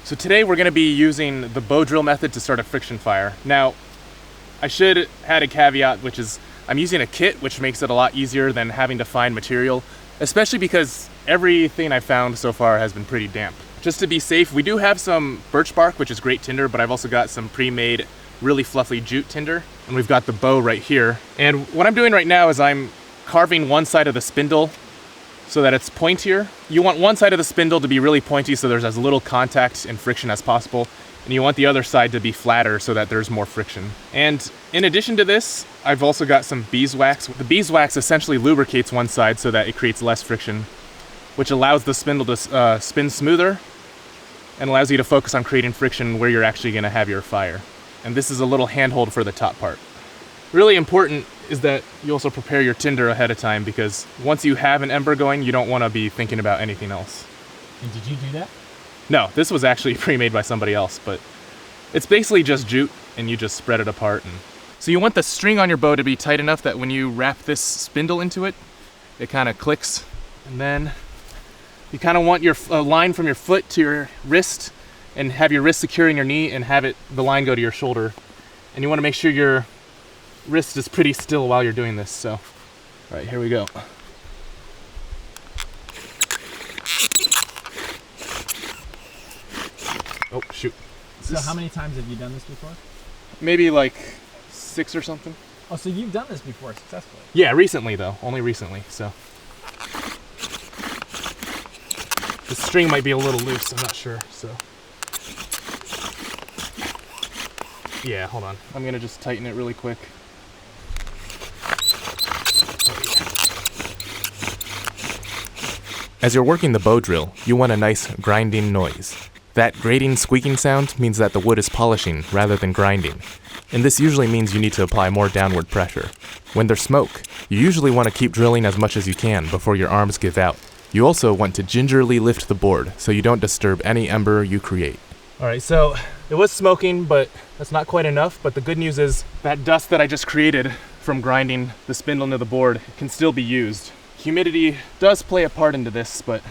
So today we're going to be using the bow drill method to start a friction fire. Now, I should add a caveat, which is I'm using a kit, which makes it a lot easier than having to find material, especially because everything I've found so far has been pretty damp. Just to be safe, we do have some birch bark, which is great tinder, but I've also got some pre-made, really fluffy jute tinder, and we've got the bow right here. And what I'm doing right now is I'm carving one side of the spindle so that it's pointier. You want one side of the spindle to be really pointy so there's as little contact and friction as possible, and you want the other side to be flatter so that there's more friction. And in addition to this, I've also got some beeswax. The beeswax essentially lubricates one side so that it creates less friction, which allows the spindle to spin smoother and allows you to focus on creating friction where you're actually going to have your fire. And this is a little handhold for the top part. Really important is that you also prepare your tinder ahead of time, because once you have an ember going, you don't want to be thinking about anything else. And did you do that? No, this was actually pre-made by somebody else, but it's basically just jute and you just spread it apart. And so you want the string on your bow to be tight enough that when you wrap this spindle into it, it kind of clicks. And then you kind of want your line from your foot to your wrist, and have your wrist securing your knee and have the line go to your shoulder. And you want to make sure your wrist is pretty still while you're doing this. So, all right, here we go. Oh, shoot. So how many times have you done this before? Maybe like 6 or something. Oh, so you've done this before successfully? Yeah, recently though, only recently, so. The string might be a little loose, I'm not sure, so. Yeah, hold on. I'm gonna just tighten it really quick. As you're working the bow drill, you want a nice grinding noise. That grating, squeaking sound means that the wood is polishing rather than grinding, and this usually means you need to apply more downward pressure. When there's smoke, you usually want to keep drilling as much as you can before your arms give out. You also want to gingerly lift the board so you don't disturb any ember you create. Alright, so it was smoking, but that's not quite enough, but the good news is that dust that I just created from grinding the spindle into the board can still be used. Humidity does play a part into this, but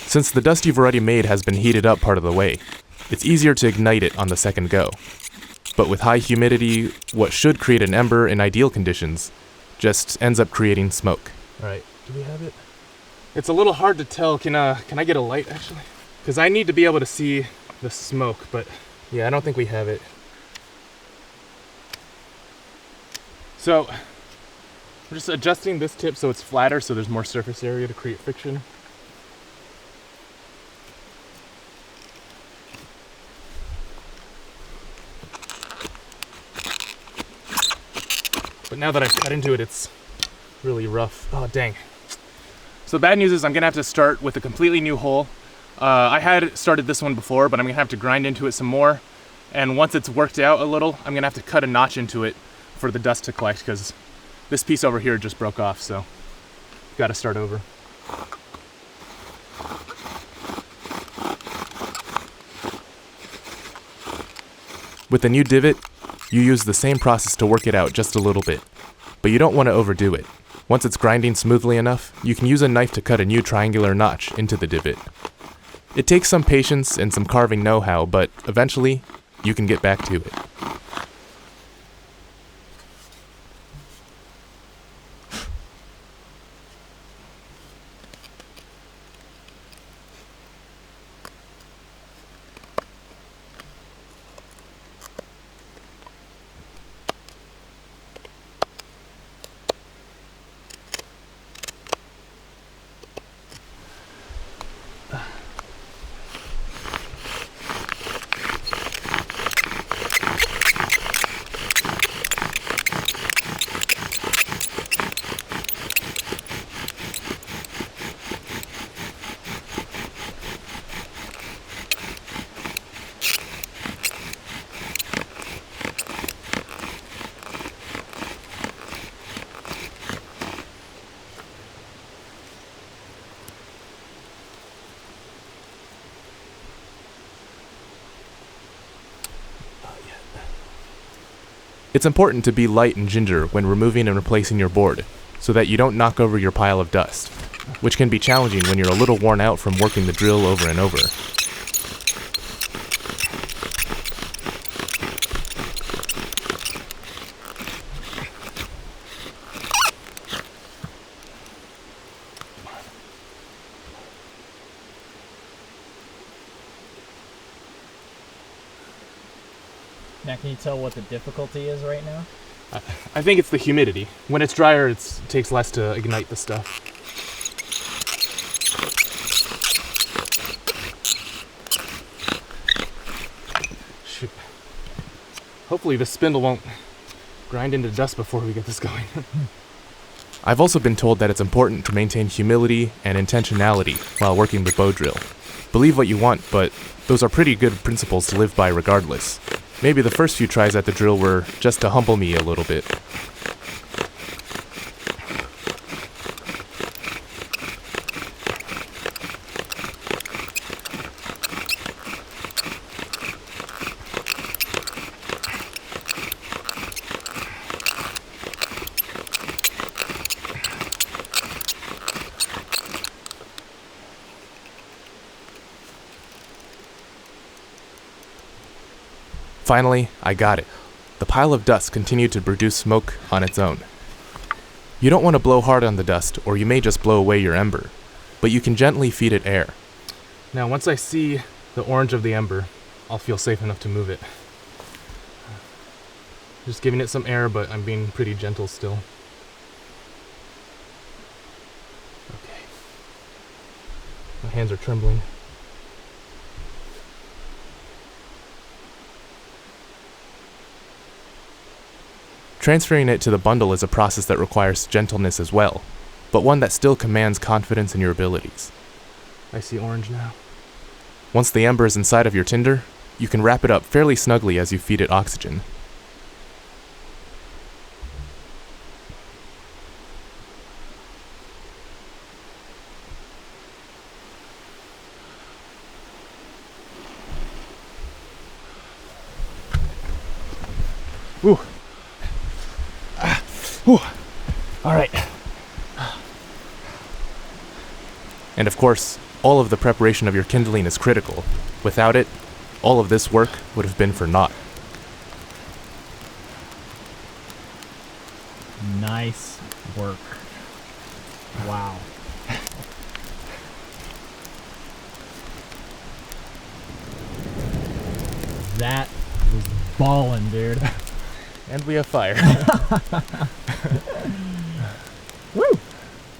since the dust you've already made has been heated up part of the way, it's easier to ignite it on the second go. But with high humidity, what should create an ember in ideal conditions just ends up creating smoke. All right, do we have it? It's a little hard to tell. Can I get a light, actually? Because I need to be able to see the smoke, but yeah, I don't think we have it. So, we're just adjusting this tip so it's flatter, so there's more surface area to create friction. But now that I've cut into it, it's really rough. Oh, dang. So the bad news is I'm gonna have to start with a completely new hole. I had started this one before, but I'm gonna have to grind into it some more. And once it's worked out a little, I'm gonna have to cut a notch into it for the dust to collect, because this piece over here just broke off, so gotta start over. With the new divot, you use the same process to work it out just a little bit, but you don't want to overdo it. Once it's grinding smoothly enough, you can use a knife to cut a new triangular notch into the divot. It takes some patience and some carving know-how, but eventually, you can get back to it. It's important to be light and ginger when removing and replacing your board, so that you don't knock over your pile of dust, which can be challenging when you're a little worn out from working the drill over and over. Now, can you tell what the difficulty is right now? I think it's the humidity. When it's drier, it takes less to ignite the stuff. Shoot. Hopefully the spindle won't grind into dust before we get this going. I've also been told that it's important to maintain humility and intentionality while working the bow drill. Believe what you want, but those are pretty good principles to live by regardless. Maybe the first few tries at the drill were just to humble me a little bit. Finally, I got it. The pile of dust continued to produce smoke on its own. You don't want to blow hard on the dust, or you may just blow away your ember, but you can gently feed it air. Now, once I see the orange of the ember, I'll feel safe enough to move it. Just giving it some air, but I'm being pretty gentle still. Okay. My hands are trembling. Transferring it to the bundle is a process that requires gentleness as well, but one that still commands confidence in your abilities. I see orange now. Once the ember is inside of your tinder, you can wrap it up fairly snugly as you feed it oxygen. Ooh. Whew. All right. And of course, all of the preparation of your kindling is critical. Without it, all of this work would have been for naught. Nice work. Wow. That was ballin', dude. And we have fire. Woo!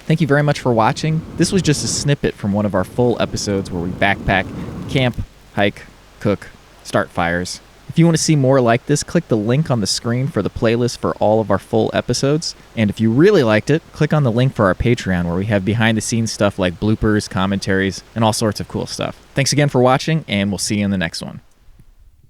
Thank you very much for watching. This was just a snippet from one of our full episodes where we backpack, camp, hike, cook, start fires. If you want to see more like this, click the link on the screen for the playlist for all of our full episodes. And if you really liked it, click on the link for our Patreon where we have behind-the-scenes stuff like bloopers, commentaries, and all sorts of cool stuff. Thanks again for watching, and we'll see you in the next one.